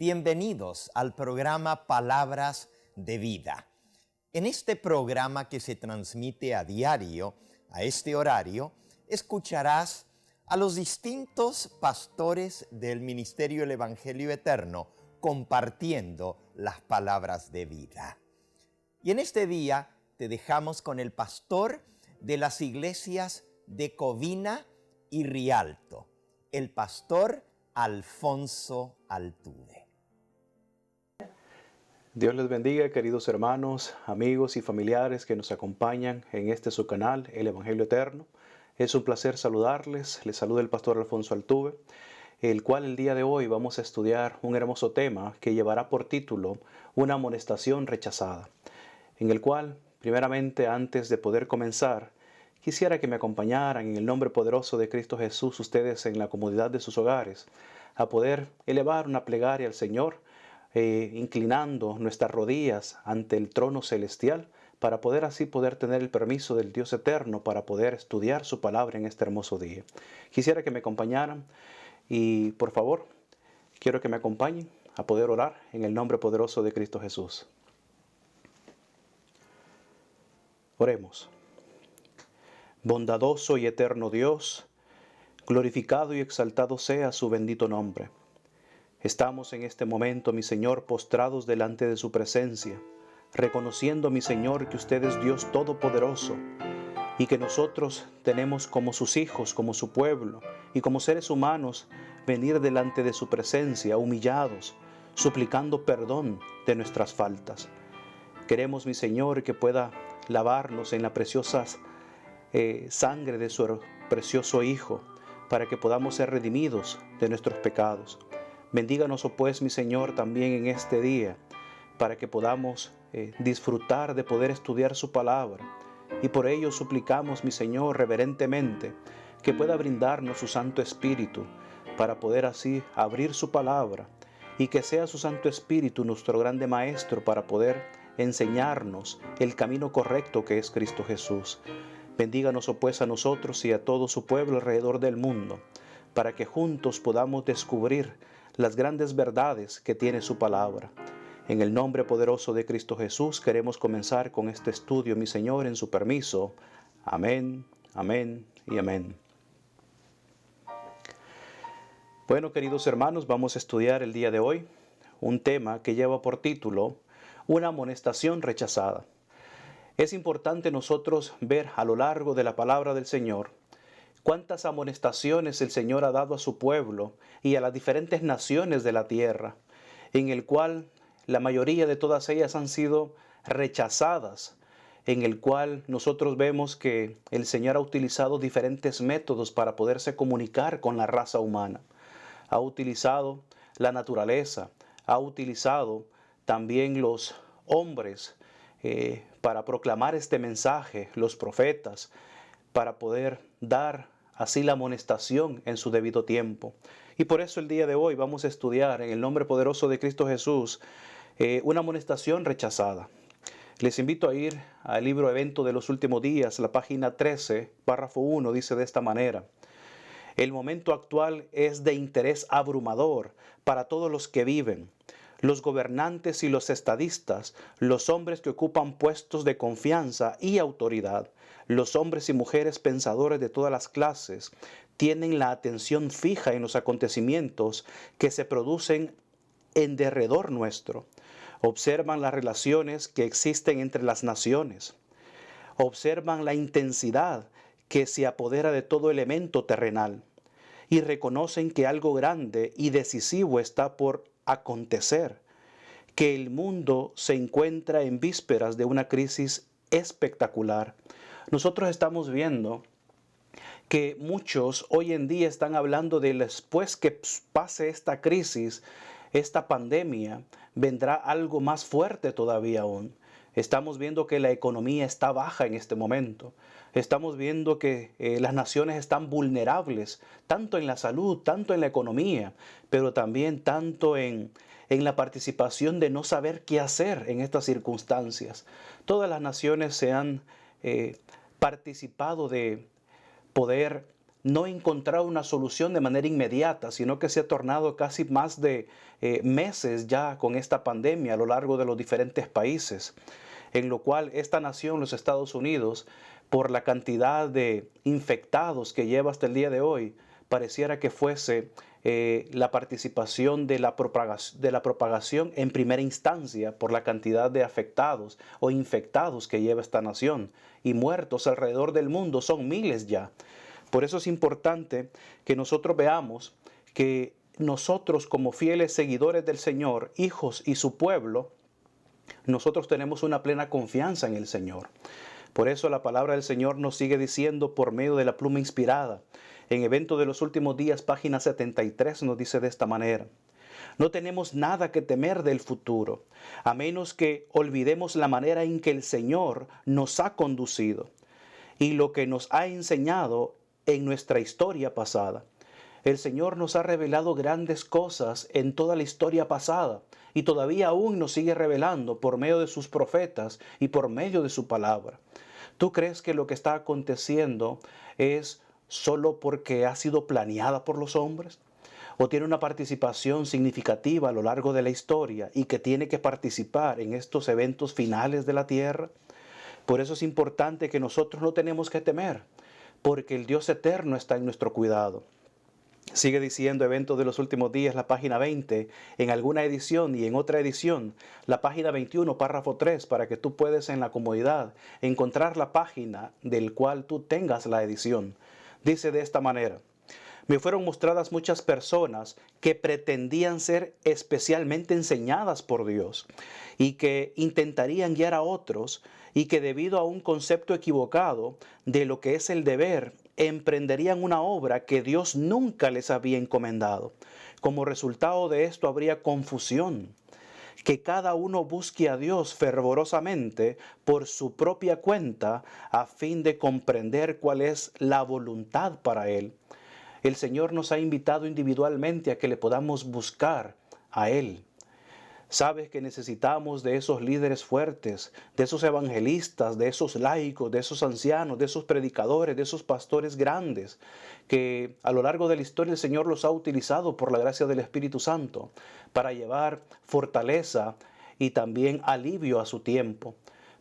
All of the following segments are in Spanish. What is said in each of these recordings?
Bienvenidos al programa Palabras de Vida. En este programa que se transmite a diario, a este horario, escucharás a los distintos pastores del Ministerio del Evangelio Eterno compartiendo las palabras de vida. Y en este día te dejamos con el pastor de las iglesias de Covina y Rialto, el pastor Alfonso Altuve. Dios les bendiga, queridos hermanos, amigos y familiares que nos acompañan en este su canal, El Evangelio Eterno. Es un placer saludarles. Les saluda el pastor Alfonso Altuve, el cual el día de hoy vamos a estudiar un hermoso tema que llevará por título Una amonestación rechazada, en el cual, primeramente, antes de poder comenzar, quisiera que me acompañaran en el nombre poderoso de Cristo Jesús, ustedes en la comodidad de sus hogares, a poder elevar una plegaria al Señor, inclinando nuestras rodillas ante el trono celestial, para poder así tener el permiso del Dios eterno para poder estudiar su palabra en este hermoso día. Quisiera que me acompañaran y por favor, quiero que me acompañen a poder orar en el nombre poderoso de Cristo Jesús. Oremos. Bondadoso y eterno Dios, glorificado y exaltado sea su bendito nombre. Estamos en este momento, mi Señor, postrados delante de su presencia, reconociendo, mi Señor, que usted es Dios Todopoderoso y que nosotros tenemos como sus hijos, como su pueblo y como seres humanos, venir delante de su presencia humillados, suplicando perdón de nuestras faltas. Queremos, mi Señor, que pueda lavarnos en la preciosa sangre de su precioso Hijo, para que podamos ser redimidos de nuestros pecados. Bendíganos, oh pues, mi Señor, también en este día, para que podamos disfrutar de poder estudiar su palabra. Y por ello suplicamos, mi Señor, reverentemente, que pueda brindarnos su Santo Espíritu, para poder así abrir su palabra, y que sea su Santo Espíritu nuestro grande Maestro para poder enseñarnos el camino correcto que es Cristo Jesús. Bendíganos, oh pues, a nosotros y a todo su pueblo alrededor del mundo, para que juntos podamos descubrir las grandes verdades que tiene su palabra. En el nombre poderoso de Cristo Jesús queremos comenzar con este estudio, mi Señor, en su permiso. Amén, amén y amén. Bueno, queridos hermanos, vamos a estudiar el día de hoy un tema que lleva por título Una amonestación rechazada. Es importante nosotros ver a lo largo de la palabra del Señor cuántas amonestaciones el Señor ha dado a su pueblo y a las diferentes naciones de la tierra, en el cual la mayoría de todas ellas han sido rechazadas, en el cual nosotros vemos que el Señor ha utilizado diferentes métodos para poderse comunicar con la raza humana. Ha utilizado la naturaleza, ha utilizado también los hombres para proclamar este mensaje, los profetas, para poder dar así la amonestación en su debido tiempo. Y por eso el día de hoy vamos a estudiar en el nombre poderoso de Cristo Jesús una amonestación rechazada. Les invito a ir al libro Evento de los Últimos Días, la página 13, párrafo 1, dice de esta manera: el momento actual es de interés abrumador para todos los que viven, los gobernantes y los estadistas, los hombres que ocupan puestos de confianza y autoridad, los hombres y mujeres pensadores de todas las clases, tienen la atención fija en los acontecimientos que se producen en derredor nuestro. Observan las relaciones que existen entre las naciones. Observan la intensidad que se apodera de todo elemento terrenal y reconocen que algo grande y decisivo está por acontecer, que el mundo se encuentra en vísperas de una crisis espectacular. Nosotros estamos viendo que muchos hoy en día están hablando de después que pase esta crisis, esta pandemia, vendrá algo más fuerte todavía aún. Estamos viendo que la economía está baja en este momento. Estamos viendo que las naciones están vulnerables, tanto en la salud, tanto en la economía, pero también tanto en la participación de no saber qué hacer en estas circunstancias. Todas las naciones se han participado de poder no encontrado una solución de manera inmediata, sino que se ha tornado casi más de meses ya con esta pandemia a lo largo de los diferentes países, en lo cual esta nación, los Estados Unidos, por la cantidad de infectados que lleva hasta el día de hoy, pareciera que fuese la participación de la propagación en primera instancia por la cantidad de afectados o infectados que lleva esta nación, y muertos alrededor del mundo son miles ya. Por eso es importante que nosotros veamos que nosotros, como fieles seguidores del Señor, hijos y su pueblo, nosotros tenemos una plena confianza en el Señor. Por eso la palabra del Señor nos sigue diciendo por medio de la pluma inspirada. En Evento de los Últimos Días, página 73, nos dice de esta manera: no tenemos nada que temer del futuro, a menos que olvidemos la manera en que el Señor nos ha conducido y lo que nos ha enseñado en nuestra historia pasada. El Señor nos ha revelado grandes cosas en toda la historia pasada y todavía aún nos sigue revelando por medio de sus profetas y por medio de su palabra. ¿Tú crees que lo que está aconteciendo es solo porque ha sido planeada por los hombres? ¿O tiene una participación significativa a lo largo de la historia y que tiene que participar en estos eventos finales de la tierra? Por eso es importante que nosotros no tenemos que temer, porque el Dios eterno está en nuestro cuidado. Sigue diciendo Eventos de los Últimos Días, la página 20, en alguna edición, y en otra edición, la página 21, párrafo 3, para que tú puedas en la comodidad encontrar la página del cual tú tengas la edición. Dice de esta manera: me fueron mostradas muchas personas que pretendían ser especialmente enseñadas por Dios y que intentarían guiar a otros, y que debido a un concepto equivocado de lo que es el deber, emprenderían una obra que Dios nunca les había encomendado. Como resultado de esto habría confusión. Que cada uno busque a Dios fervorosamente por su propia cuenta a fin de comprender cuál es la voluntad para Él. El Señor nos ha invitado individualmente a que le podamos buscar a Él. Sabes que necesitamos de esos líderes fuertes, de esos evangelistas, de esos laicos, de esos ancianos, de esos predicadores, de esos pastores grandes, que a lo largo de la historia el Señor los ha utilizado por la gracia del Espíritu Santo para llevar fortaleza y también alivio a su tiempo.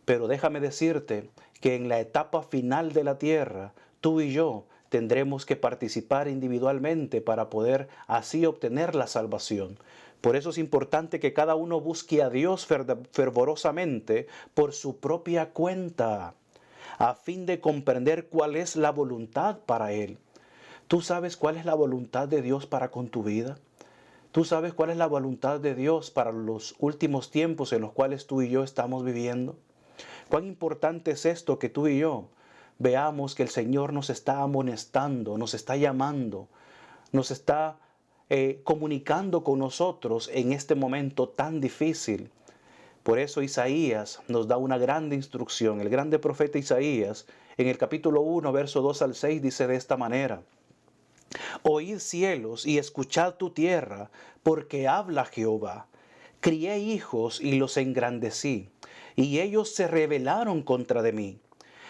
Pero déjame decirte que en la etapa final de la tierra, tú y yo tendremos que participar individualmente para poder así obtener la salvación. Por eso es importante que cada uno busque a Dios fervorosamente por su propia cuenta, a fin de comprender cuál es la voluntad para Él. ¿Tú sabes cuál es la voluntad de Dios para con tu vida? ¿Tú sabes cuál es la voluntad de Dios para los últimos tiempos en los cuales tú y yo estamos viviendo? ¿Cuán importante es esto que tú y yo veamos que el Señor nos está amonestando, nos está llamando, nos está comunicando con nosotros en este momento tan difícil? Por eso Isaías nos da una grande instrucción. El grande profeta Isaías, en el capítulo 1, verso 2 al 6, dice de esta manera: oíd cielos y escuchad tu tierra, porque habla Jehová. Crié hijos y los engrandecí, y ellos se rebelaron contra de mí.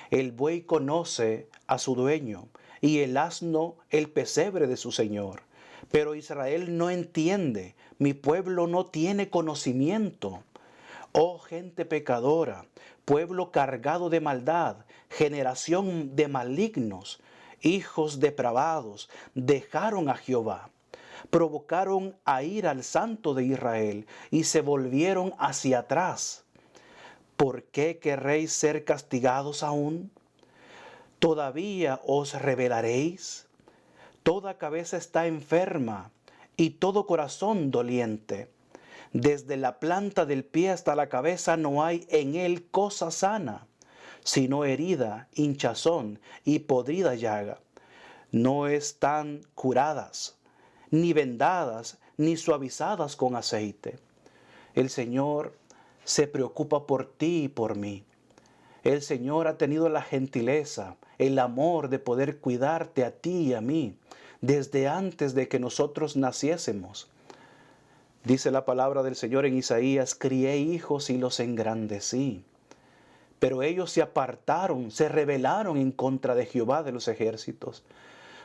El buey conoce a su dueño, y el asno el pesebre de su señor. Pero Israel no entiende, mi pueblo no tiene conocimiento. Oh gente pecadora, pueblo cargado de maldad, generación de malignos, hijos depravados, dejaron a Jehová. Provocaron a ir al Santo de Israel y se volvieron hacia atrás. ¿Por qué querréis ser castigados aún? ¿Todavía os rebelaréis? Toda cabeza está enferma y todo corazón doliente. Desde la planta del pie hasta la cabeza no hay en él cosa sana, sino herida, hinchazón y podrida llaga. No están curadas, ni vendadas, ni suavizadas con aceite. El Señor se preocupa por ti y por mí. El Señor ha tenido la gentileza, el amor de poder cuidarte a ti y a mí desde antes de que nosotros naciésemos. Dice la palabra del Señor en Isaías: crié hijos y los engrandecí. Pero ellos se apartaron, se rebelaron en contra de Jehová de los ejércitos.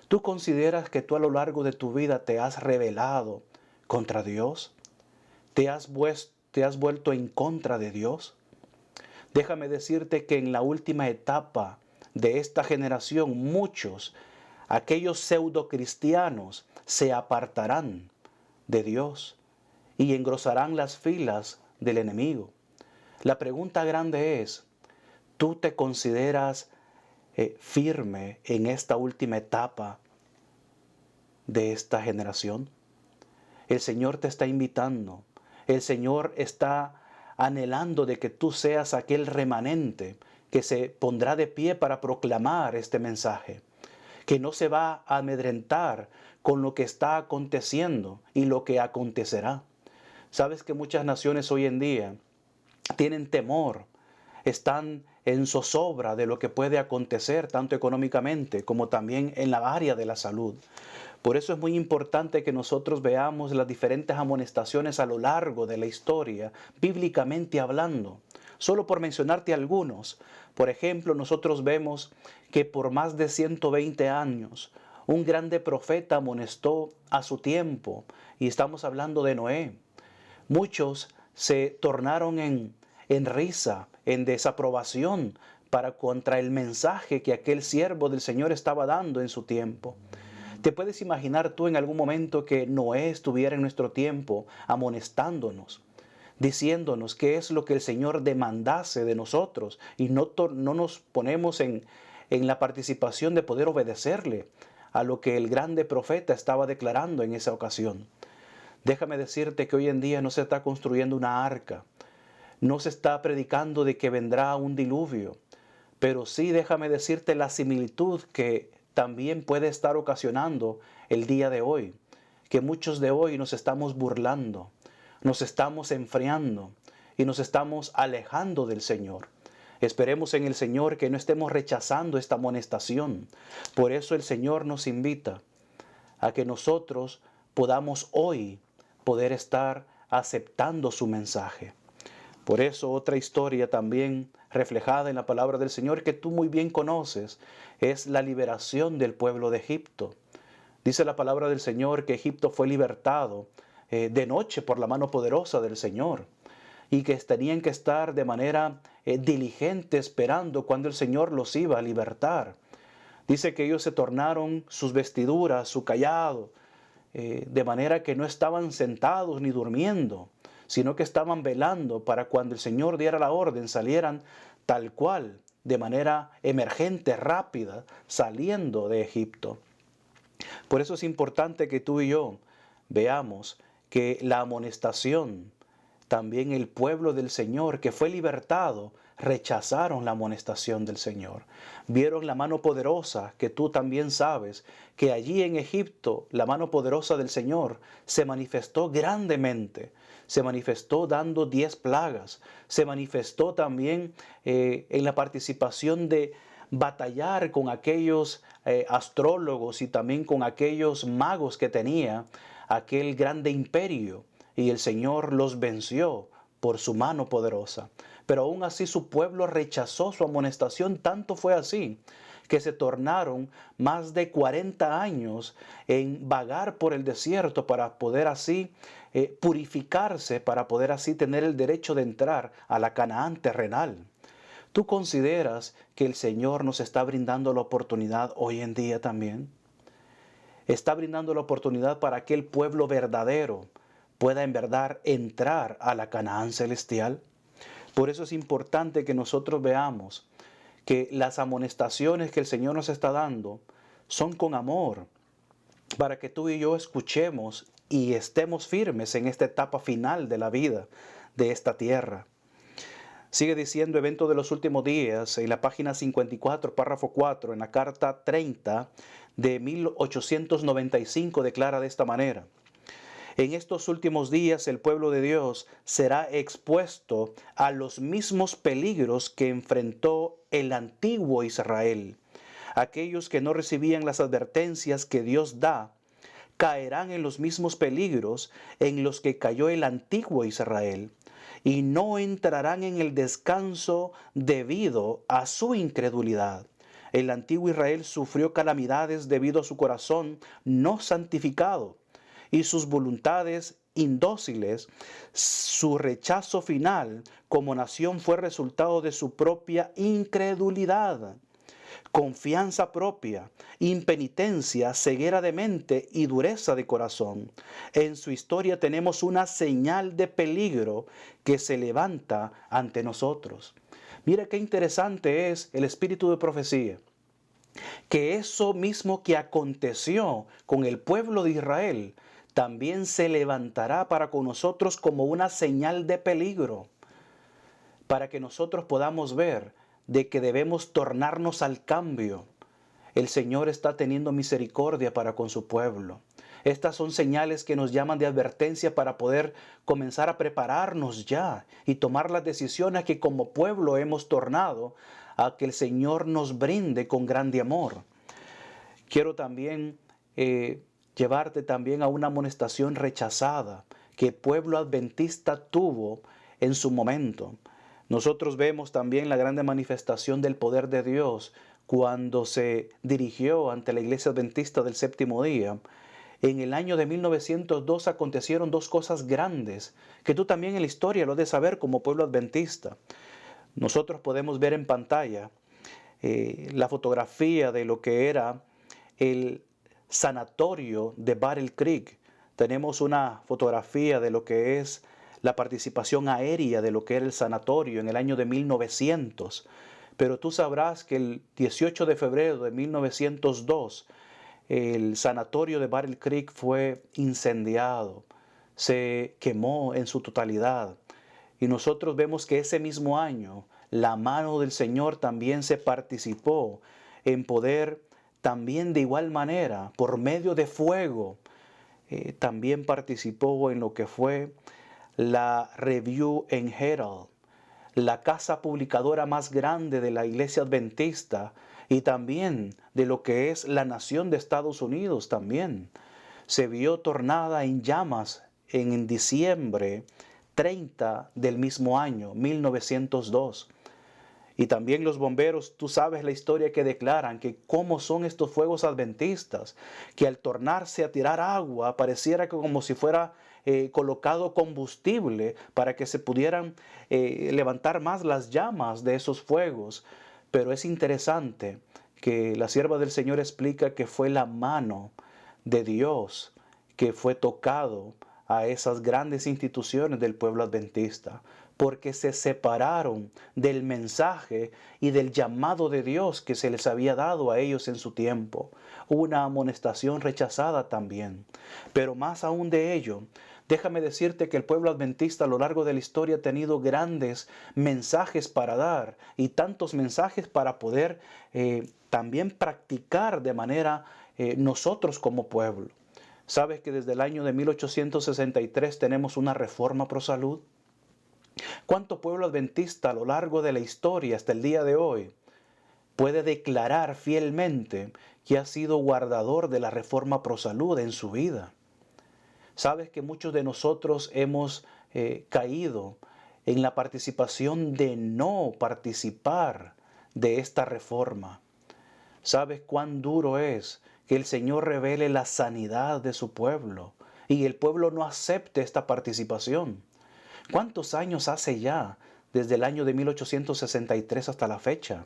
¿Tú consideras que tú a lo largo de tu vida te has rebelado contra Dios? ¿Te has vuelto en contra de Dios? Déjame decirte que en la última etapa de esta generación, muchos, aquellos pseudo-cristianos, se apartarán de Dios y engrosarán las filas del enemigo. La pregunta grande es, ¿tú te consideras firme en esta última etapa de esta generación? El Señor te está invitando. El Señor está anhelando de que tú seas aquel remanente que se pondrá de pie para proclamar este mensaje, que no se va a amedrentar con lo que está aconteciendo y lo que acontecerá. Sabes que muchas naciones hoy en día tienen temor, están en zozobra de lo que puede acontecer tanto económicamente como también en la área de la salud. Por eso es muy importante que nosotros veamos las diferentes amonestaciones a lo largo de la historia, bíblicamente hablando. Solo por mencionarte algunos, por ejemplo, nosotros vemos que por más de 120 años, un grande profeta amonestó a su tiempo, y estamos hablando de Noé. Muchos se tornaron en risa, en desaprobación contra el mensaje que aquel siervo del Señor estaba dando en su tiempo. ¿Te puedes imaginar tú en algún momento que Noé estuviera en nuestro tiempo amonestándonos, diciéndonos qué es lo que el Señor demandase de nosotros y no nos ponemos en la participación de poder obedecerle a lo que el grande profeta estaba declarando en esa ocasión? Déjame decirte que hoy en día no se está construyendo una arca, no se está predicando de que vendrá un diluvio, pero sí déjame decirte la similitud que también puede estar ocasionando el día de hoy, que muchos de hoy nos estamos burlando, nos estamos enfriando y nos estamos alejando del Señor. Esperemos en el Señor que no estemos rechazando esta amonestación. Por eso el Señor nos invita a que nosotros podamos hoy poder estar aceptando su mensaje. Por eso otra historia también reflejada en la palabra del Señor que tú muy bien conoces es la liberación del pueblo de Egipto. Dice la palabra del Señor que Egipto fue libertado de noche por la mano poderosa del Señor y que tenían que estar de manera diligente esperando cuando el Señor los iba a libertar. Dice que ellos se tornaron sus vestiduras, su cayado, de manera que no estaban sentados ni durmiendo, sino que estaban velando para cuando el Señor diera la orden salieran tal cual, de manera emergente, rápida, saliendo de Egipto. Por eso es importante que tú y yo veamos que la amonestación, también el pueblo del Señor que fue libertado, rechazaron la amonestación del Señor. Vieron la mano poderosa, que tú también sabes, que allí en Egipto la mano poderosa del Señor se manifestó grandemente. Se manifestó dando 10 plagas. Se manifestó también en la participación de batallar con aquellos astrólogos y también con aquellos magos que tenía aquel grande imperio. Y el Señor los venció por su mano poderosa. Pero aún así su pueblo rechazó su amonestación, tanto fue así que se tornaron más de 40 años en vagar por el desierto para poder así purificarse, para poder así tener el derecho de entrar a la Canaán terrenal. ¿Tú consideras que el Señor nos está brindando la oportunidad hoy en día también? Está brindando la oportunidad para que el pueblo verdadero pueda en verdad entrar a la Canaán celestial. Por eso es importante que nosotros veamos que las amonestaciones que el Señor nos está dando son con amor, para que tú y yo escuchemos y estemos firmes en esta etapa final de la vida de esta tierra. Sigue diciendo Evento de los Últimos Días en la página 54, párrafo 4, en la carta 30 de 1895 declara de esta manera: en estos últimos días el pueblo de Dios será expuesto a los mismos peligros que enfrentó el antiguo Israel. Aquellos que no recibían las advertencias que Dios da caerán en los mismos peligros en los que cayó el antiguo Israel y no entrarán en el descanso debido a su incredulidad. El antiguo Israel sufrió calamidades debido a su corazón no santificado y sus voluntades indóciles. Su rechazo final como nación fue resultado de su propia incredulidad, confianza propia, impenitencia, ceguera de mente y dureza de corazón. En su historia tenemos una señal de peligro que se levanta ante nosotros. Mira qué interesante es el espíritu de profecía. Que eso mismo que aconteció con el pueblo de Israel, también se levantará para con nosotros como una señal de peligro, para que nosotros podamos ver de que debemos tornarnos al cambio. El Señor está teniendo misericordia para con su pueblo. Estas son señales que nos llaman de advertencia para poder comenzar a prepararnos ya y tomar las decisiones que como pueblo hemos tornado a que el Señor nos brinde con grande amor. Quiero también llevarte también a una amonestación rechazada que el pueblo adventista tuvo en su momento. Nosotros vemos también la grande manifestación del poder de Dios cuando se dirigió ante la iglesia adventista del séptimo día. En el año de 1902 acontecieron dos cosas grandes que tú también en la historia lo has de saber como pueblo adventista. Nosotros podemos ver en pantalla la fotografía de lo que era el sanatorio de Battle Creek. Tenemos una fotografía de lo que es la participación aérea de lo que era el sanatorio en el año de 1900. Pero tú sabrás que el 18 de febrero de 1902, el sanatorio de Battle Creek fue incendiado, se quemó en su totalidad. Y nosotros vemos que ese mismo año la mano del Señor también se participó en poder también de igual manera, por medio de fuego, también participó en lo que fue la Review and Herald, la casa publicadora más grande de la iglesia adventista y también de lo que es la nación de Estados Unidos también. Se vio tornada en llamas en diciembre 30 del mismo año, 1902. Y también los bomberos, tú sabes la historia que declaran que cómo son estos fuegos adventistas, que al tornarse a tirar agua pareciera que como si fuera colocado combustible para que se pudieran levantar más las llamas de esos fuegos. Pero es interesante que la sierva del Señor explica que fue la mano de Dios que fue tocado a esas grandes instituciones del pueblo adventista, porque se separaron del mensaje y del llamado de Dios que se les había dado a ellos en su tiempo. Una amonestación rechazada también. Pero más aún de ello, déjame decirte que el pueblo adventista a lo largo de la historia ha tenido grandes mensajes para dar y tantos mensajes para poder también practicar de manera nosotros como pueblo. ¿Sabes que desde el año de 1863 tenemos una reforma pro salud? ¿Cuánto pueblo adventista a lo largo de la historia hasta el día de hoy puede declarar fielmente que ha sido guardador de la reforma pro salud en su vida? ¿Sabes que muchos de nosotros hemos caído en la participación de no participar de esta reforma? ¿Sabes cuán duro es que el Señor revele la sanidad de su pueblo y el pueblo no acepte esta participación? ¿Cuántos años hace ya desde el año de 1863 hasta la fecha?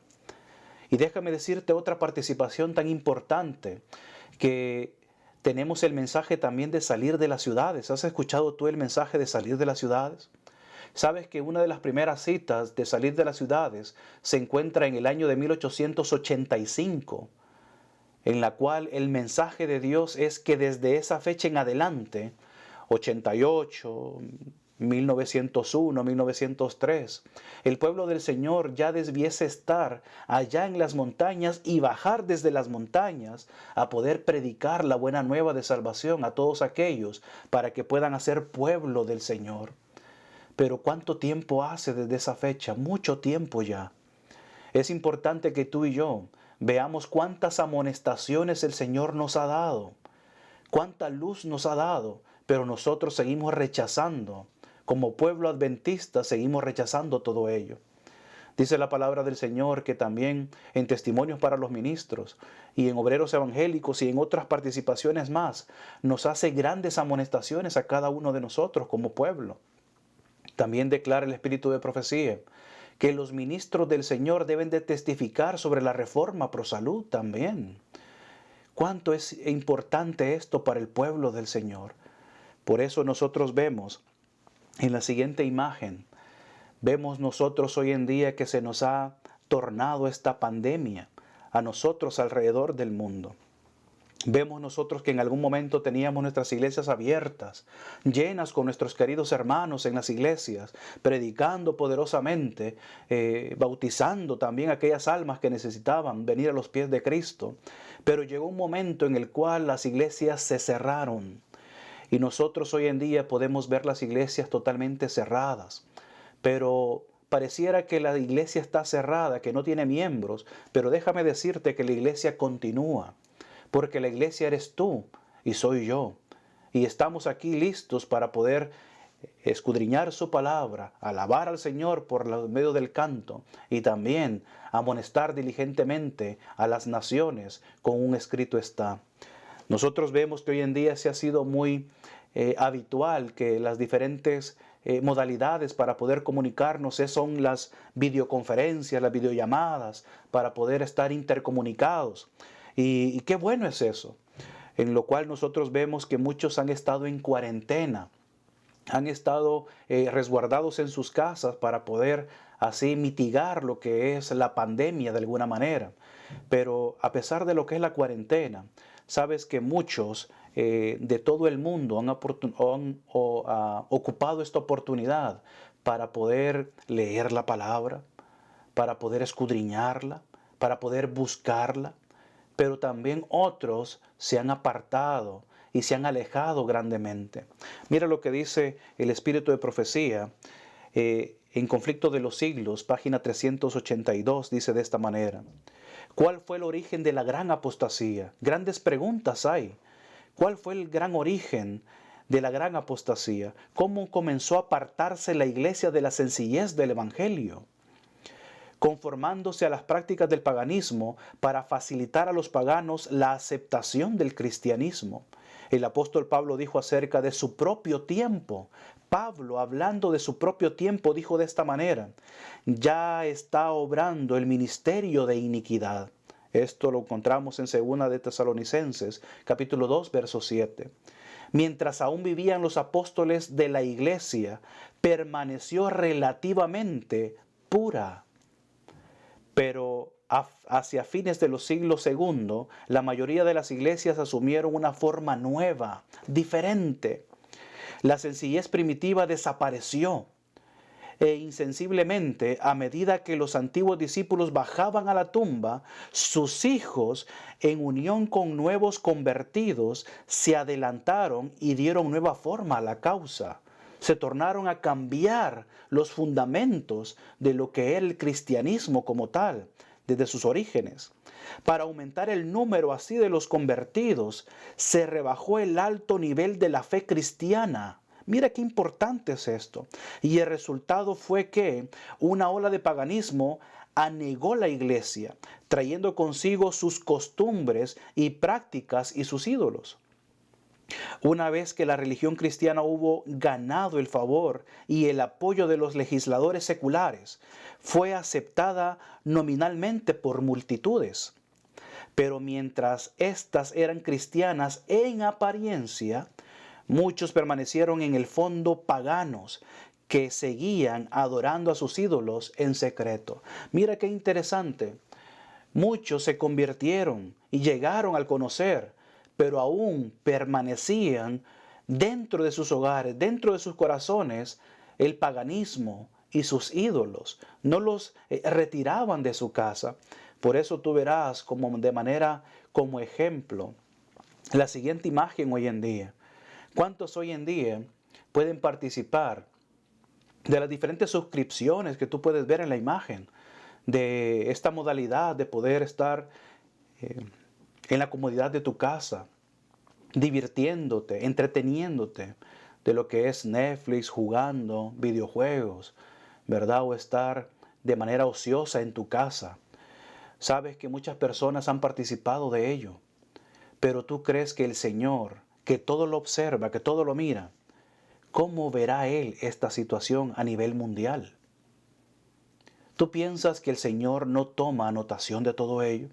Y déjame decirte otra participación tan importante, que tenemos el mensaje también de salir de las ciudades. ¿Has escuchado tú el mensaje de salir de las ciudades? ¿Sabes que una de las primeras citas de salir de las ciudades se encuentra en el año de 1885? En la cual el mensaje de Dios es que desde esa fecha en adelante, 88, 1901, 1903, el pueblo del Señor ya debiese estar allá en las montañas y bajar desde las montañas a poder predicar la buena nueva de salvación a todos aquellos para que puedan hacer pueblo del Señor. Pero ¿cuánto tiempo hace desde esa fecha? Mucho tiempo ya. Es importante que tú y yo veamos cuántas amonestaciones el Señor nos ha dado, cuánta luz nos ha dado, pero nosotros seguimos rechazando. Como pueblo adventista seguimos rechazando todo ello. Dice la palabra del Señor que también en testimonios para los ministros y en obreros evangélicos y en otras participaciones más, nos hace grandes amonestaciones a cada uno de nosotros como pueblo. También declara el Espíritu de profecía que los ministros del Señor deben de testificar sobre la reforma pro salud también. ¿Cuánto es importante esto para el pueblo del Señor? Por eso nosotros vemos en la siguiente imagen, vemos nosotros hoy en día que se nos ha tornado esta pandemia a nosotros alrededor del mundo. Vemos nosotros que en algún momento teníamos nuestras iglesias abiertas, llenas con nuestros queridos hermanos en las iglesias, predicando poderosamente, bautizando también aquellas almas que necesitaban venir a los pies de Cristo. Pero llegó un momento en el cual las iglesias se cerraron. Y nosotros hoy en día podemos ver las iglesias totalmente cerradas. Pero pareciera que la iglesia está cerrada, que no tiene miembros, pero déjame decirte que la iglesia continúa. Porque la iglesia eres tú y soy yo. Y estamos aquí listos para poder escudriñar su palabra, alabar al Señor por medio del canto y también amonestar diligentemente a las naciones con un escrito está. Nosotros vemos que hoy en día se ha sido muy habitual que las diferentes modalidades para poder comunicarnos son las videoconferencias, las videollamadas, para poder estar intercomunicados. Y qué bueno es eso, en lo cual nosotros vemos que muchos han estado en cuarentena, han estado resguardados en sus casas para poder así mitigar lo que es la pandemia de alguna manera. Pero a pesar de lo que es la cuarentena, sabes que muchos de todo el mundo han ocupado esta oportunidad para poder leer la palabra, para poder escudriñarla, para poder buscarla. Pero también otros se han apartado y se han alejado grandemente. Mira lo que dice el Espíritu de Profecía en Conflicto de los Siglos, página 382, dice de esta manera. ¿Cuál fue el origen de la gran apostasía? Grandes preguntas hay. ¿Cuál fue el gran origen de la gran apostasía? ¿Cómo comenzó a apartarse la iglesia de la sencillez del Evangelio? Conformándose a las prácticas del paganismo para facilitar a los paganos la aceptación del cristianismo. El apóstol Pablo dijo acerca de su propio tiempo. Pablo, hablando de su propio tiempo, dijo de esta manera: ya está obrando el ministerio de iniquidad. Esto lo encontramos en 2 de Tesalonicenses, capítulo 2, verso 7. Mientras aún vivían los apóstoles de la iglesia, permaneció relativamente pura. Pero hacia fines de los siglos II, la mayoría de las iglesias asumieron una forma nueva, diferente. La sencillez primitiva desapareció. E insensiblemente, a medida que los antiguos discípulos bajaban a la tumba, sus hijos, en unión con nuevos convertidos, se adelantaron y dieron nueva forma a la causa. Se tornaron a cambiar los fundamentos de lo que era el cristianismo como tal, desde sus orígenes. Para aumentar el número así de los convertidos, se rebajó el alto nivel de la fe cristiana. Mira qué importante es esto. Y el resultado fue que una ola de paganismo anegó la iglesia, trayendo consigo sus costumbres y prácticas y sus ídolos. Una vez que la religión cristiana hubo ganado el favor y el apoyo de los legisladores seculares, fue aceptada nominalmente por multitudes. Pero mientras éstas eran cristianas en apariencia, muchos permanecieron en el fondo paganos que seguían adorando a sus ídolos en secreto. Mira qué interesante. Muchos se convirtieron y llegaron al conocer, pero aún permanecían dentro de sus hogares, dentro de sus corazones, el paganismo y sus ídolos. No los retiraban de su casa. Por eso tú verás como ejemplo la siguiente imagen hoy en día. ¿Cuántos hoy en día pueden participar de las diferentes suscripciones que tú puedes ver en la imagen? De esta modalidad de poder estar en la comodidad de tu casa, divirtiéndote, entreteniéndote de lo que es Netflix, jugando videojuegos, ¿verdad? O estar de manera ociosa en tu casa. Sabes que muchas personas han participado de ello, pero tú crees que el Señor, que todo lo observa, que todo lo mira, ¿cómo verá Él esta situación a nivel mundial? ¿Tú piensas que el Señor no toma anotación de todo ello?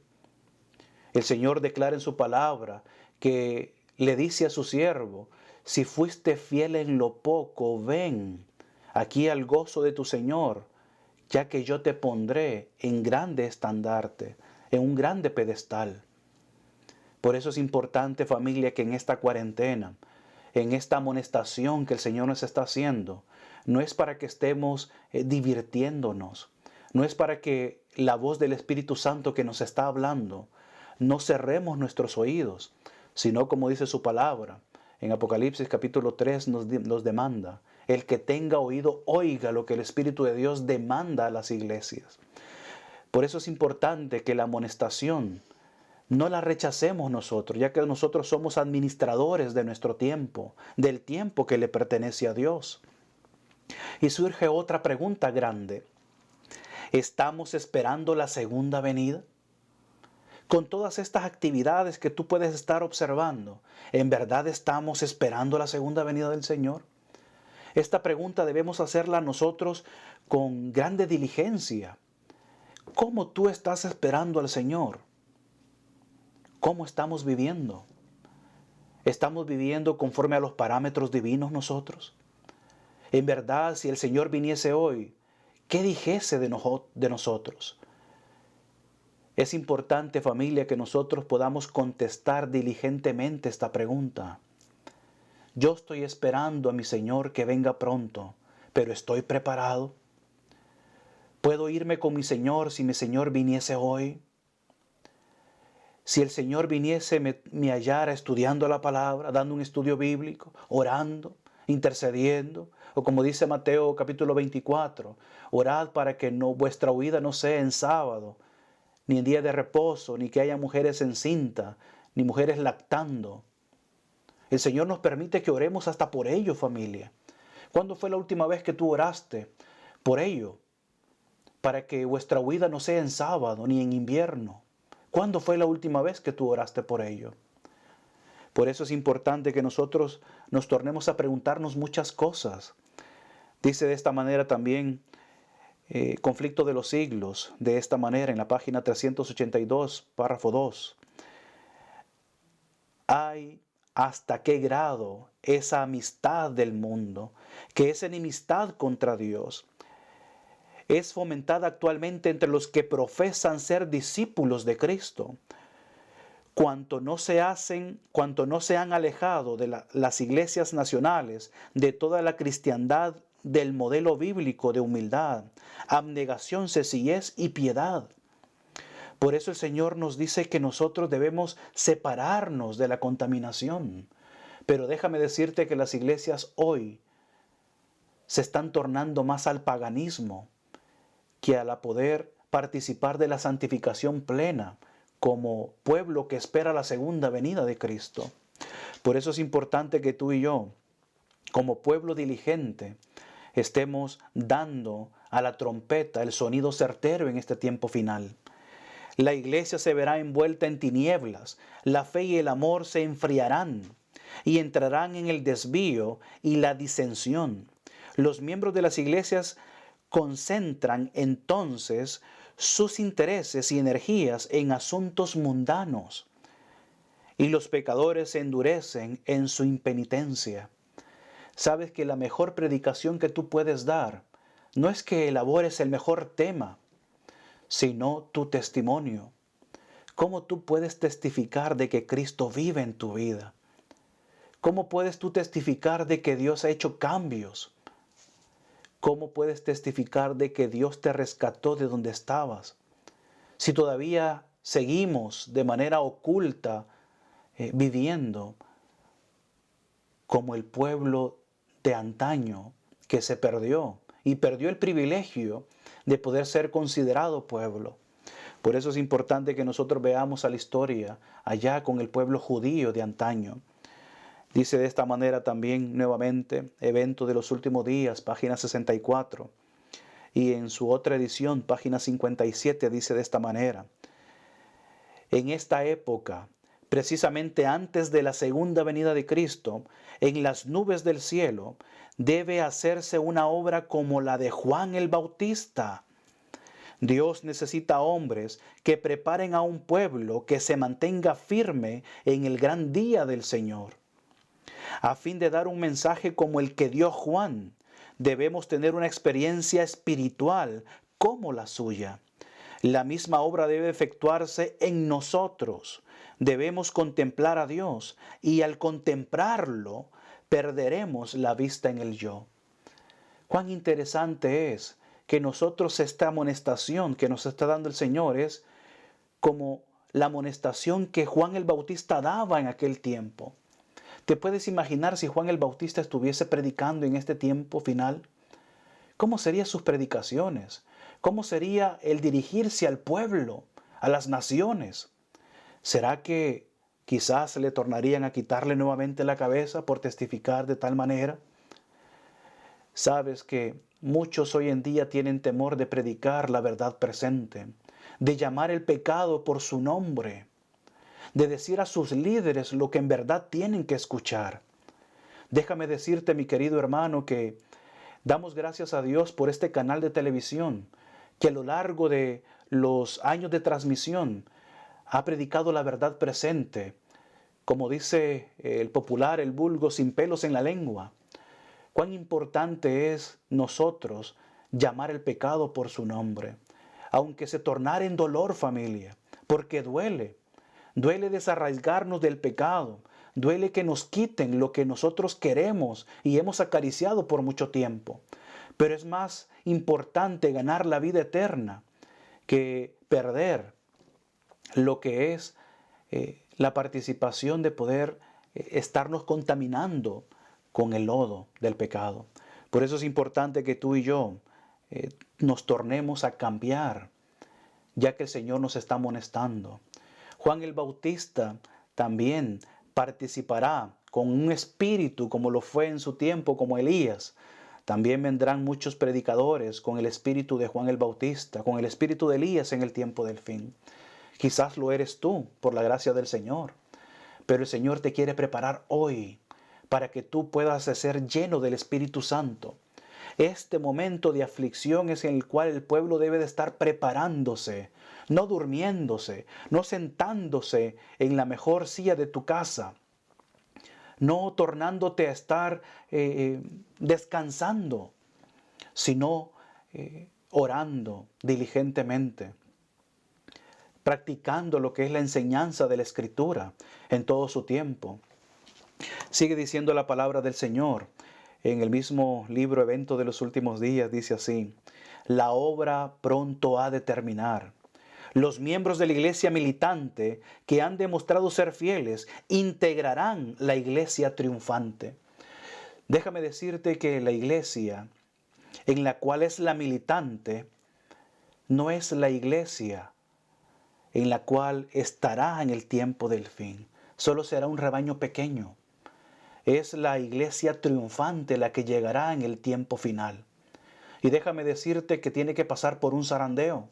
El Señor declara en su palabra que le dice a su siervo, si fuiste fiel en lo poco, ven aquí al gozo de tu Señor, ya que yo te pondré en grande estandarte, en un grande pedestal. Por eso es importante, familia, que en esta cuarentena, en esta amonestación que el Señor nos está haciendo, no es para que estemos divirtiéndonos, no es para que la voz del Espíritu Santo que nos está hablando, no cerremos nuestros oídos, sino como dice su palabra, en Apocalipsis capítulo 3 nos demanda, el que tenga oído oiga lo que el Espíritu de Dios demanda a las iglesias. Por eso es importante que la amonestación no la rechacemos nosotros, ya que nosotros somos administradores de nuestro tiempo, del tiempo que le pertenece a Dios. Y surge otra pregunta grande. ¿Estamos esperando la segunda venida? Con todas estas actividades que tú puedes estar observando, ¿en verdad estamos esperando la segunda venida del Señor? Esta pregunta debemos hacerla nosotros con grande diligencia. ¿Cómo tú estás esperando al Señor? ¿Cómo estamos viviendo? ¿Estamos viviendo conforme a los parámetros divinos nosotros? En verdad, si el Señor viniese hoy, ¿qué dijese de nosotros? Es importante, familia, que nosotros podamos contestar diligentemente esta pregunta. Yo estoy esperando a mi Señor que venga pronto, pero ¿estoy preparado? ¿Puedo irme con mi Señor si mi Señor viniese hoy? Si el Señor viniese, me hallara estudiando la palabra, dando un estudio bíblico, orando, intercediendo, o como dice Mateo capítulo 24, orad para que vuestra huida no sea en sábado, ni en día de reposo, ni que haya mujeres encintas, ni mujeres lactando. El Señor nos permite que oremos hasta por ello, familia. ¿Cuándo fue la última vez que tú oraste por ello? Para que vuestra huida no sea en sábado, ni en invierno. ¿Cuándo fue la última vez que tú oraste por ello? Por eso es importante que nosotros nos tornemos a preguntarnos muchas cosas. Dice de esta manera también Conflicto de los Siglos, de esta manera en la página 382, párrafo 2. Hay hasta qué grado esa amistad del mundo, que es enemistad contra Dios, es fomentada actualmente entre los que profesan ser discípulos de Cristo. Cuanto no se han alejado de las iglesias nacionales, de toda la cristiandad, del modelo bíblico de humildad, abnegación, sencillez y piedad. Por eso el Señor nos dice que nosotros debemos separarnos de la contaminación. Pero déjame decirte que las iglesias hoy se están tornando más al paganismo que a la poder participar de la santificación plena como pueblo que espera la segunda venida de Cristo. Por eso es importante que tú y yo, como pueblo diligente, estemos dando a la trompeta el sonido certero en este tiempo final. La iglesia se verá envuelta en tinieblas, la fe y el amor se enfriarán y entrarán en el desvío y la disensión. Los miembros de las iglesias concentran entonces sus intereses y energías en asuntos mundanos y los pecadores se endurecen en su impenitencia. Sabes que la mejor predicación que tú puedes dar no es que elabores el mejor tema, sino tu testimonio. ¿Cómo tú puedes testificar de que Cristo vive en tu vida? ¿Cómo puedes tú testificar de que Dios ha hecho cambios? ¿Cómo puedes testificar de que Dios te rescató de donde estabas? Si todavía seguimos de manera oculta viviendo como el pueblo de antaño que se perdió y perdió el privilegio de poder ser considerado pueblo. Por eso es importante que nosotros veamos a la historia allá con el pueblo judío de antaño. Dice de esta manera también nuevamente, Evento de los Últimos Días, página 64. Y en su otra edición, página 57, dice de esta manera: en esta época, precisamente antes de la segunda venida de Cristo, en las nubes del cielo, debe hacerse una obra como la de Juan el Bautista. Dios necesita hombres que preparen a un pueblo que se mantenga firme en el gran día del Señor. A fin de dar un mensaje como el que dio Juan, debemos tener una experiencia espiritual como la suya. La misma obra debe efectuarse en nosotros. Debemos contemplar a Dios y al contemplarlo perderemos la vista en el yo. Cuán interesante es que nosotros esta amonestación que nos está dando el Señor es como la amonestación que Juan el Bautista daba en aquel tiempo. ¿Te puedes imaginar si Juan el Bautista estuviese predicando en este tiempo final? ¿Cómo serían sus predicaciones? ¿Cómo sería el dirigirse al pueblo, a las naciones? ¿Será que quizás le tornarían a quitarle nuevamente la cabeza por testificar de tal manera? Sabes que muchos hoy en día tienen temor de predicar la verdad presente, de llamar el pecado por su nombre, de decir a sus líderes lo que en verdad tienen que escuchar. Déjame decirte, mi querido hermano, que damos gracias a Dios por este canal de televisión, que a lo largo de los años de transmisión ha predicado la verdad presente, como dice el popular, el vulgo, sin pelos en la lengua. Cuán importante es nosotros llamar el pecado por su nombre, aunque se tornara en dolor, familia, porque duele. Duele desarraigarnos del pecado, duele que nos quiten lo que nosotros queremos y hemos acariciado por mucho tiempo. Pero es más importante ganar la vida eterna que perder lo que es la participación de poder estarnos contaminando con el lodo del pecado. Por eso es importante que tú y yo nos tornemos a cambiar, ya que el Señor nos está amonestando. Juan el Bautista también participará con un espíritu como lo fue en su tiempo, como Elías. También vendrán muchos predicadores con el espíritu de Juan el Bautista, con el espíritu de Elías en el tiempo del fin. Quizás lo eres tú, por la gracia del Señor. Pero el Señor te quiere preparar hoy para que tú puedas ser lleno del Espíritu Santo. Este momento de aflicción es en el cual el pueblo debe de estar preparándose, no durmiéndose, no sentándose en la mejor silla de tu casa, no tornándote a estar descansando, sino orando diligentemente, practicando lo que es la enseñanza de la Escritura en todo su tiempo. Sigue diciendo la palabra del Señor. En el mismo libro Evento de los Últimos Días dice así: la obra pronto ha de terminar. Los miembros de la iglesia militante que han demostrado ser fieles integrarán la iglesia triunfante. Déjame decirte que la iglesia en la cual es la militante no es la iglesia en la cual estará en el tiempo del fin. Solo será un rebaño pequeño. Es la iglesia triunfante la que llegará en el tiempo final. Y déjame decirte que tiene que pasar por un zarandeo.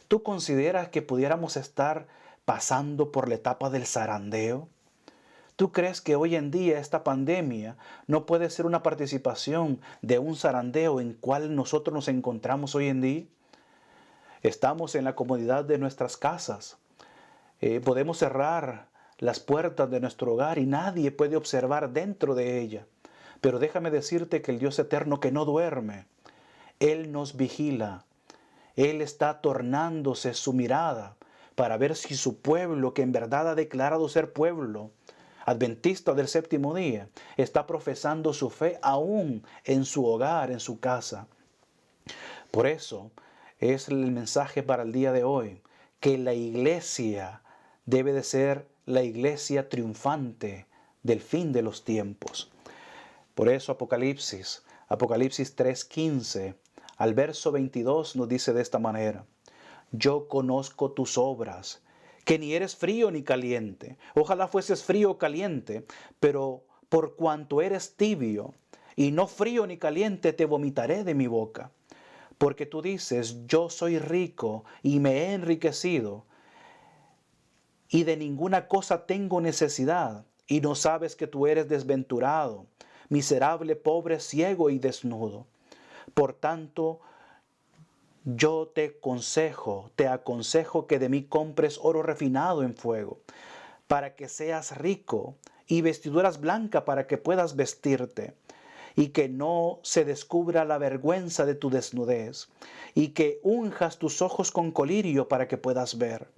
¿Tú consideras que pudiéramos estar pasando por la etapa del zarandeo? ¿Tú crees que hoy en día esta pandemia no puede ser una participación de un zarandeo en cual nosotros nos encontramos hoy en día? Estamos en la comodidad de nuestras casas. Podemos cerrar las puertas de nuestro hogar y nadie puede observar dentro de ella. Pero déjame decirte que el Dios eterno que no duerme, Él nos vigila. Él está tornándose su mirada para ver si su pueblo, que en verdad ha declarado ser pueblo adventista del séptimo día, está profesando su fe aún en su hogar, en su casa. Por eso es el mensaje para el día de hoy, que la iglesia debe de ser la iglesia triunfante del fin de los tiempos. Por eso Apocalipsis 3:15, al verso 22 nos dice de esta manera: yo conozco tus obras, que ni eres frío ni caliente. Ojalá fueses frío o caliente, pero por cuanto eres tibio y no frío ni caliente, te vomitaré de mi boca. Porque tú dices, yo soy rico y me he enriquecido y de ninguna cosa tengo necesidad, y no sabes que tú eres desventurado, miserable, pobre, ciego y desnudo. Por tanto, yo te aconsejo que de mí compres oro refinado en fuego, para que seas rico, y vestiduras blancas para que puedas vestirte, y que no se descubra la vergüenza de tu desnudez, y que unjas tus ojos con colirio para que puedas ver.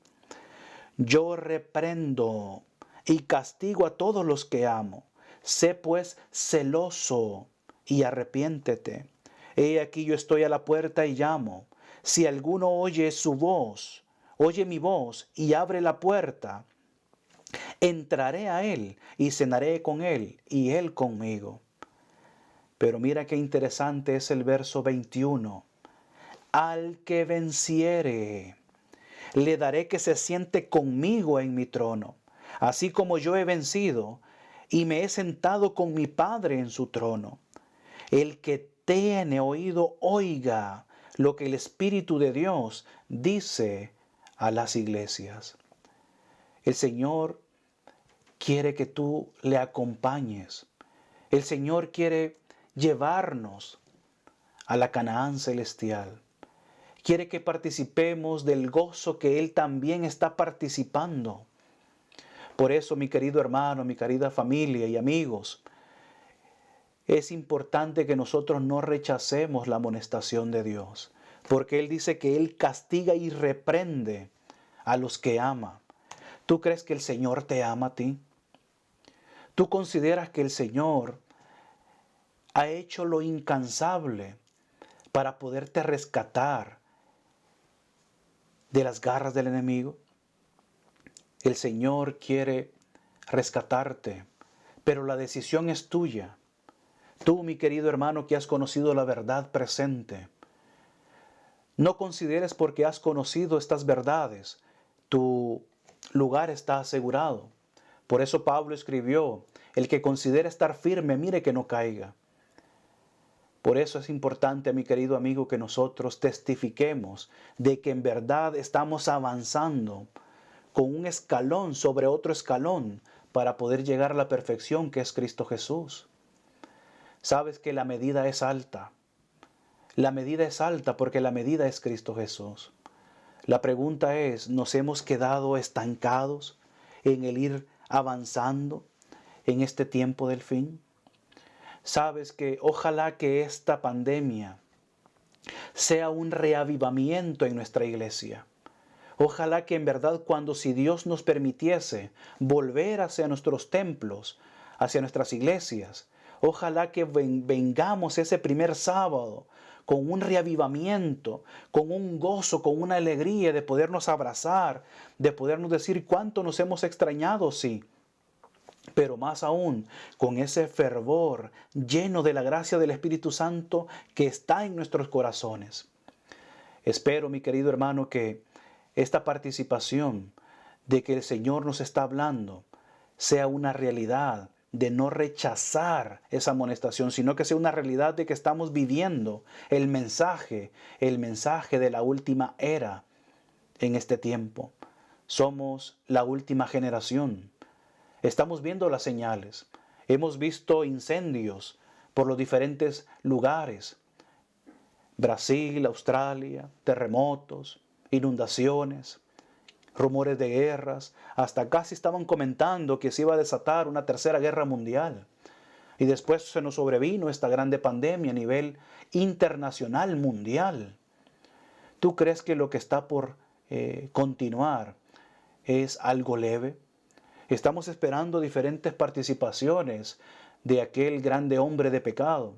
Yo reprendo y castigo a todos los que amo. Sé pues celoso y arrepiéntete. He aquí yo estoy a la puerta y llamo. Si alguno oye su voz, oye mi voz y abre la puerta, entraré a él y cenaré con él y él conmigo. Pero mira qué interesante es el verso 21. Al que venciere, le daré que se siente conmigo en mi trono, así como yo he vencido y me he sentado con mi Padre en su trono. El que tiene oído, oiga lo que el Espíritu de Dios dice a las iglesias. El Señor quiere que tú le acompañes. El Señor quiere llevarnos a la Canaán celestial. Quiere que participemos del gozo que Él también está participando. Por eso, mi querido hermano, mi querida familia y amigos, es importante que nosotros no rechacemos la amonestación de Dios, porque Él dice que Él castiga y reprende a los que ama. ¿Tú crees que el Señor te ama a ti? ¿Tú consideras que el Señor ha hecho lo incansable para poderte rescatar de las garras del enemigo? El Señor quiere rescatarte, pero la decisión es tuya. Tú, mi querido hermano, que has conocido la verdad presente, no consideres porque has conocido estas verdades, tu lugar está asegurado. Por eso Pablo escribió, el que considera estar firme, mire que no caiga. Por eso es importante, mi querido amigo, que nosotros testifiquemos de que en verdad estamos avanzando con un escalón sobre otro escalón para poder llegar a la perfección que es Cristo Jesús. Sabes que la medida es alta. La medida es alta porque la medida es Cristo Jesús. La pregunta es, ¿nos hemos quedado estancados en el ir avanzando en este tiempo del fin? Sabes que ojalá que esta pandemia sea un reavivamiento en nuestra iglesia. Ojalá que en verdad si Dios nos permitiese volver hacia nuestros templos, hacia nuestras iglesias, ojalá que vengamos ese primer sábado con un reavivamiento, con un gozo, con una alegría de podernos abrazar, de podernos decir cuánto nos hemos extrañado, sí. Pero más aún, con ese fervor lleno de la gracia del Espíritu Santo que está en nuestros corazones. Espero, mi querido hermano, que esta participación de que el Señor nos está hablando sea una realidad de no rechazar esa amonestación, sino que sea una realidad de que estamos viviendo el mensaje de la última era en este tiempo. Somos la última generación. Estamos viendo las señales. Hemos visto incendios por los diferentes lugares. Brasil, Australia, terremotos, inundaciones, rumores de guerras. Hasta casi estaban comentando que se iba a desatar una tercera guerra mundial. Y después se nos sobrevino esta grande pandemia a nivel internacional, mundial. ¿Tú crees que lo que está por continuar es algo leve? Estamos esperando diferentes participaciones de aquel grande hombre de pecado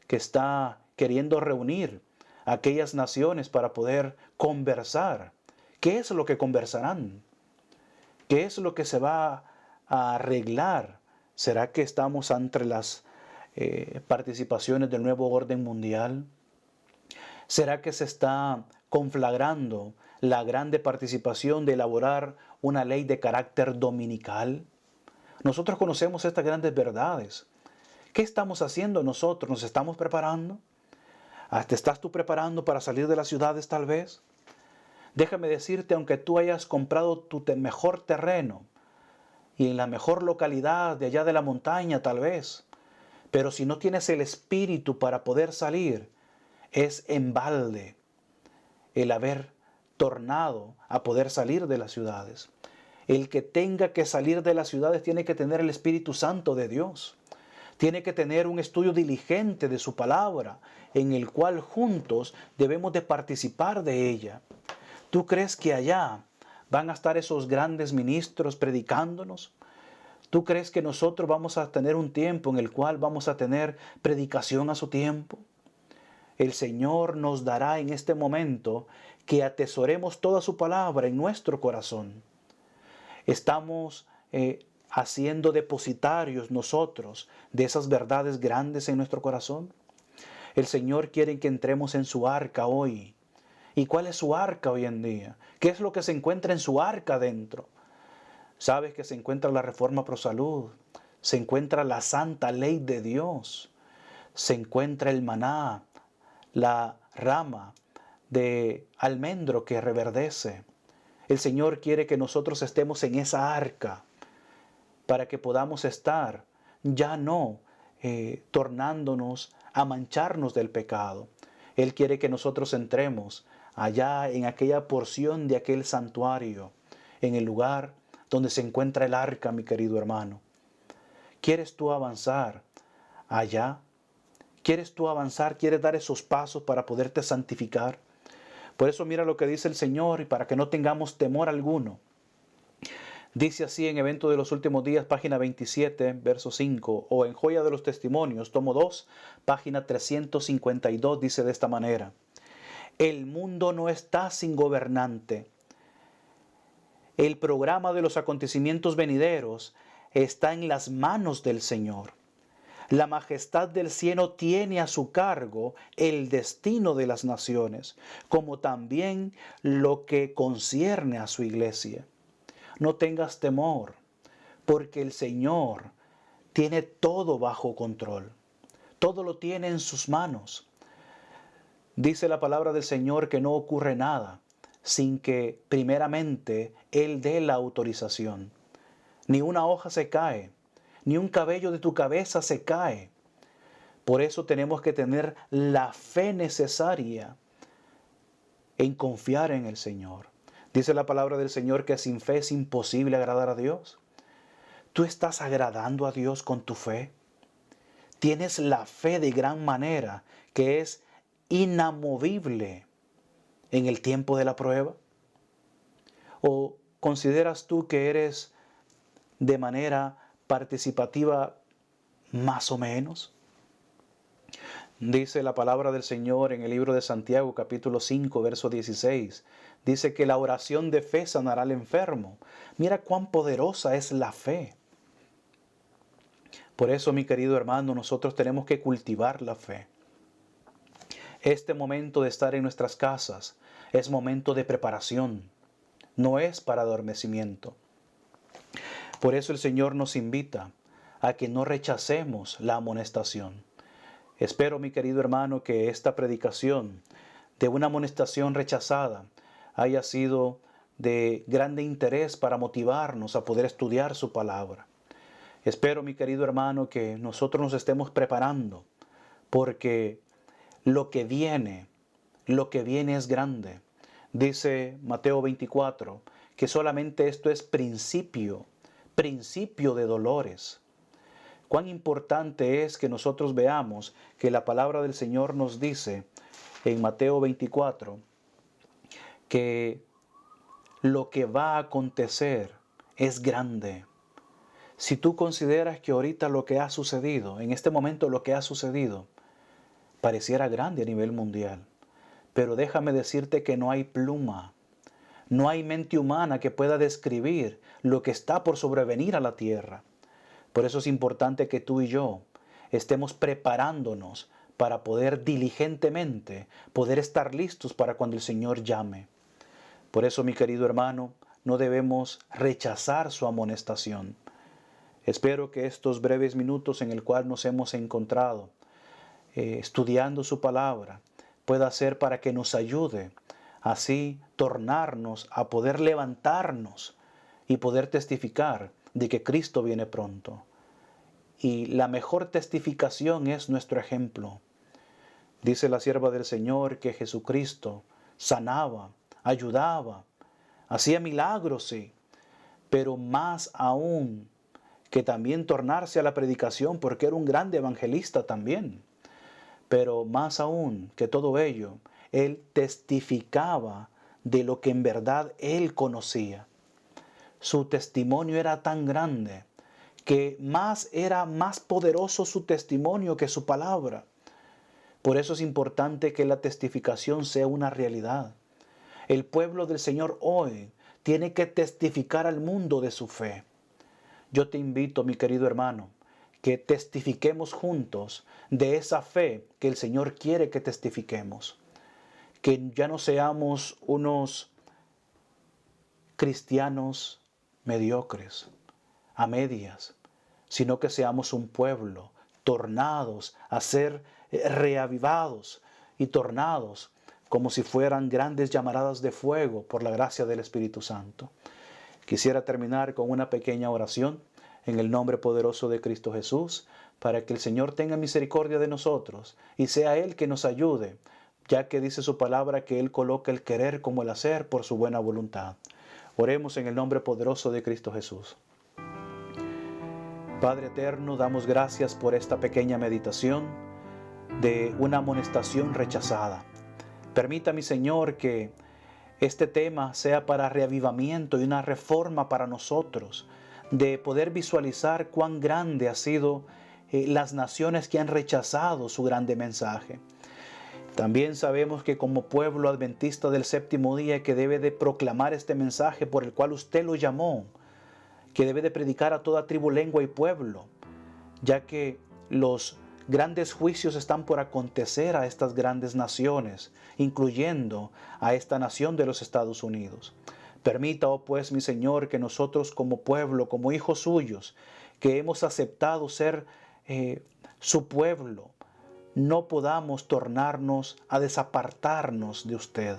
que está queriendo reunir a aquellas naciones para poder conversar. ¿Qué es lo que conversarán? ¿Qué es lo que se va a arreglar? ¿Será que estamos ante las participaciones del nuevo orden mundial? ¿Será que se está conflagrando la grande participación de elaborar una ley de carácter dominical? Nosotros conocemos estas grandes verdades. ¿Qué estamos haciendo nosotros? ¿Nos estamos preparando? ¿Te estás tú preparando para salir de las ciudades tal vez? Déjame decirte, aunque tú hayas comprado tu mejor terreno y en la mejor localidad de allá de la montaña tal vez, pero si no tienes el espíritu para poder salir, es en balde el haber tornado a poder salir de las ciudades. El que tenga que salir de las ciudades tiene que tener el Espíritu Santo de Dios. Tiene que tener un estudio diligente de su palabra, en el cual juntos debemos de participar de ella. ¿Tú crees que allá van a estar esos grandes ministros predicándonos? ¿Tú crees que nosotros vamos a tener un tiempo en el cual vamos a tener predicación a su tiempo? El Señor nos dará en este momento que atesoremos toda su palabra en nuestro corazón. Estamos haciendo depositarios nosotros de esas verdades grandes en nuestro corazón. El Señor quiere que entremos en su arca hoy. ¿Y cuál es su arca hoy en día? ¿Qué es lo que se encuentra en su arca dentro? Sabes que se encuentra la reforma pro salud, se encuentra la santa ley de Dios, se encuentra el maná, la rama de almendro que reverdece. El Señor quiere que nosotros estemos en esa arca para que podamos estar ya no tornándonos a mancharnos del pecado. Él quiere que nosotros entremos allá en aquella porción de aquel santuario, en el lugar donde se encuentra el arca, mi querido hermano. ¿Quieres tú avanzar allá? ¿Quieres tú avanzar? ¿Quieres dar esos pasos para poderte santificar? Por eso mira lo que dice el Señor y para que no tengamos temor alguno. Dice así en Evento de los Últimos Días, página 27, verso 5, o en Joya de los Testimonios, tomo 2, página 352, dice de esta manera: el mundo no está sin gobernante. El programa de los acontecimientos venideros está en las manos del Señor. La majestad del cielo tiene a su cargo el destino de las naciones, como también lo que concierne a su iglesia. No tengas temor, porque el Señor tiene todo bajo control. Todo lo tiene en sus manos. Dice la palabra del Señor que no ocurre nada sin que primeramente Él dé la autorización. Ni una hoja se cae, ni un cabello de tu cabeza se cae. Por eso tenemos que tener la fe necesaria en confiar en el Señor. Dice la palabra del Señor que sin fe es imposible agradar a Dios. ¿Tú estás agradando a Dios con tu fe? ¿Tienes la fe de gran manera que es inamovible en el tiempo de la prueba? ¿O consideras tú que eres de manera participativa más o menos? Dice la palabra del Señor en el libro de Santiago, capítulo 5, verso 16. Dice que la oración de fe sanará al enfermo. Mira cuán poderosa es la fe. Por eso, mi querido hermano, nosotros tenemos que cultivar la fe. Este momento de estar en nuestras casas es momento de preparación. No es para adormecimiento. Por eso el Señor nos invita a que no rechacemos la amonestación. Espero, mi querido hermano, que esta predicación de una amonestación rechazada haya sido de grande interés para motivarnos a poder estudiar su palabra. Espero, mi querido hermano, que nosotros nos estemos preparando, porque lo que viene es grande. Dice Mateo 24, que solamente esto es principio de dolores. Cuán importante es que nosotros veamos que la palabra del Señor nos dice en Mateo 24 que lo que va a acontecer es grande. Si tú consideras que ahorita lo que ha sucedido, en este momento lo que ha sucedido, pareciera grande a nivel mundial, pero déjame decirte que no hay pluma, no hay mente humana que pueda describir lo que está por sobrevenir a la tierra. Por eso es importante que tú y yo estemos preparándonos para poder diligentemente, poder estar listos para cuando el Señor llame. Por eso, mi querido hermano, no debemos rechazar su amonestación. Espero que estos breves minutos en el cual nos hemos encontrado estudiando su palabra, pueda hacer para que nos ayude, así tornarnos a poder levantarnos y poder testificar de que Cristo viene pronto. Y la mejor testificación es nuestro ejemplo. Dice la sierva del Señor que Jesucristo sanaba, ayudaba, hacía milagros, sí, pero más aún que también tornarse a la predicación, porque era un grande evangelista también. Pero más aún que todo ello, Él testificaba de lo que en verdad Él conocía. Su testimonio era tan grande que era más poderoso su testimonio que su palabra. Por eso es importante que la testificación sea una realidad. El pueblo del Señor hoy tiene que testificar al mundo de su fe. Yo te invito, mi querido hermano, que testifiquemos juntos de esa fe que el Señor quiere que testifiquemos. Que ya no seamos unos cristianos mediocres, a medias, sino que seamos un pueblo tornados a ser reavivados y tornados como si fueran grandes llamaradas de fuego por la gracia del Espíritu Santo. Quisiera terminar con una pequeña oración en el nombre poderoso de Cristo Jesús, para que el Señor tenga misericordia de nosotros y sea Él que nos ayude, ya que dice su palabra que Él coloca el querer como el hacer por su buena voluntad. Oremos en el nombre poderoso de Cristo Jesús. Padre eterno, damos gracias por esta pequeña meditación de una amonestación rechazada. Permita, mi Señor, que este tema sea para reavivamiento y una reforma para nosotros, de poder visualizar cuán grande ha sido las naciones que han rechazado su grande mensaje. También sabemos que como pueblo adventista del séptimo día que debe de proclamar este mensaje por el cual usted lo llamó, que debe de predicar a toda tribu, lengua y pueblo, ya que los grandes juicios están por acontecer a estas grandes naciones, incluyendo a esta nación de los Estados Unidos. Permita, oh pues, mi Señor, que nosotros como pueblo, como hijos suyos, que hemos aceptado ser su pueblo, no podamos tornarnos a desapartarnos de usted.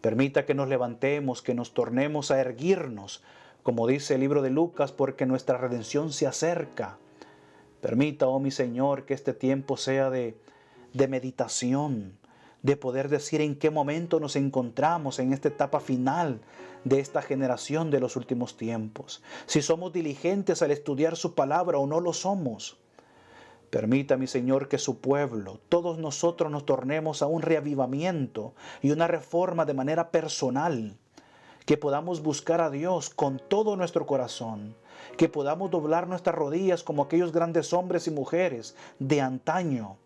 Permita que nos levantemos, que nos tornemos a erguirnos, como dice el libro de Lucas, porque nuestra redención se acerca. Permita, oh mi Señor, que este tiempo sea de meditación, de poder decir en qué momento nos encontramos en esta etapa final de esta generación de los últimos tiempos. Si somos diligentes al estudiar su palabra o no lo somos. Permita, mi Señor, que su pueblo, todos nosotros nos tornemos a un reavivamiento y una reforma de manera personal. Que podamos buscar a Dios con todo nuestro corazón, que podamos doblar nuestras rodillas como aquellos grandes hombres y mujeres de antaño,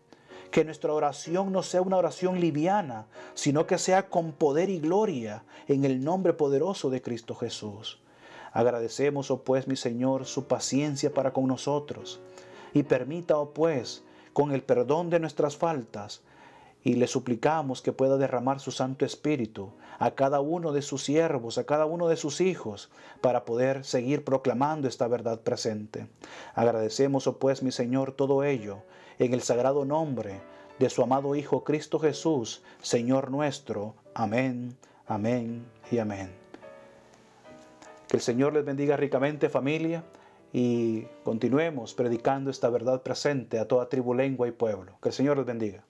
que nuestra oración no sea una oración liviana, sino que sea con poder y gloria en el nombre poderoso de Cristo Jesús. Agradecemos, oh pues, mi Señor, su paciencia para con nosotros, y permita, oh pues, con el perdón de nuestras faltas, y le suplicamos que pueda derramar su Santo Espíritu a cada uno de sus siervos, a cada uno de sus hijos, para poder seguir proclamando esta verdad presente. Agradecemos, oh pues, mi Señor, todo ello en el sagrado nombre de su amado Hijo Cristo Jesús, Señor nuestro. Amén, amén y amén. Que el Señor les bendiga ricamente, familia, y continuemos predicando esta verdad presente a toda tribu, lengua y pueblo. Que el Señor les bendiga.